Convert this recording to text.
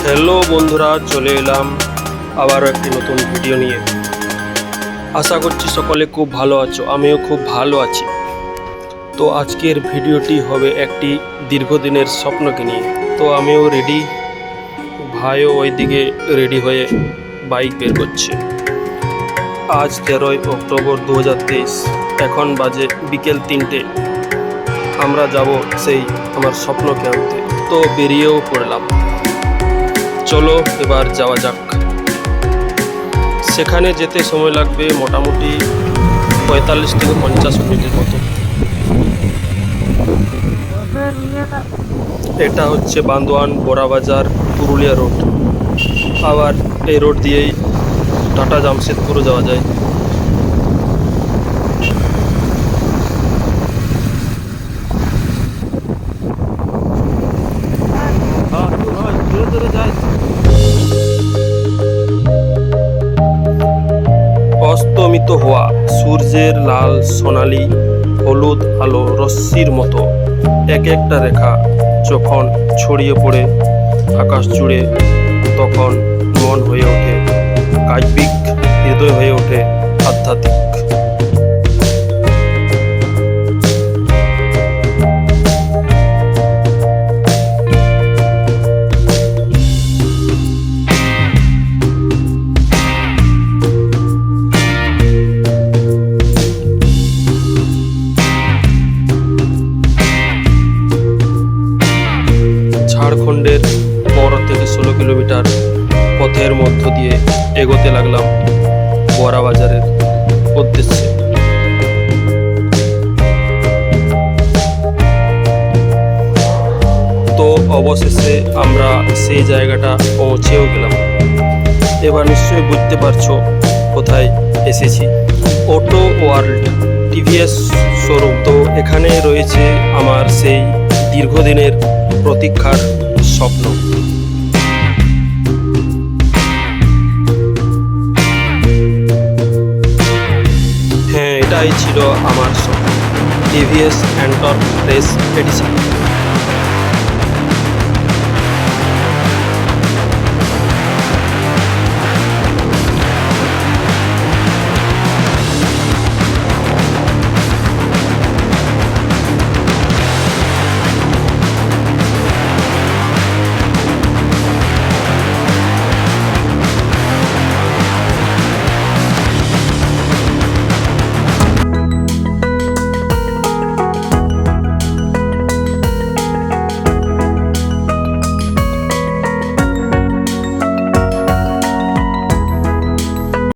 Hello বন্ধুরা, চলে এলাম আবারও একটি নতুন ভিডিও নিয়ে। আশা করছি সকলে খুব ভালো আছো, আমিও খুব ভালো আছি। তো আজকের ভিডিওটি হবে একটি দীর্ঘদিনের স্বপ্নকে নিয়ে। তো আমিও রেডি, ভাইও ওইদিকে রেডি হয়ে বাইক বের করছে। আজ 13ই অক্টোবর 2023, এখন বাজে বিকেল 3টে। আমরা যাব সেই আমার স্বপ্নকে আনতে। তো বেরিয়েও পড়লাম, চলো এবার যাওয়া যাক। সেখানে যেতে সময় লাগবে মোটামুটি 45 থেকে 50 মিনিটের মতো। এটা হচ্ছে বান্দোয়ান বোরাবাজার পুরুলিয়া রোড। আবার এই রোড দিয়েই টাটা জামশেদপুরও যাওয়া যায়। অস্তমিত হওয়া সূর্যের লাল সোনালি হলুদ আলো রশ্মির মতো এক একটা রেখা যখন ছড়িয়ে পড়ে আকাশ জুড়ে, তখন মন হয়ে ওঠে কাব্যিক, হৃদয় হয়ে ওঠে আধ্যাত্মিক। ঝাড়খণ্ডের 12 থেকে 16 কিলোমিটার পথের মধ্য দিয়ে এগোতে লাগলাম বোরাবাজারের উদ্দেশ্যে। তো অবশেষে আমরা সেই জায়গাটা পৌঁছেও গেলাম। এবার নিশ্চয়ই বুঝতে পারছো কোথায় এসেছি। Auto world TVS showroom. তো এখানে রয়েছে আমার সেই দীর্ঘদিনের প্রতীক্ষার স্বপ্ন। হ্যাঁ, এটাই ছিল আমার স্বপ্ন, টিভিএস এন্টর রেস এডিশন।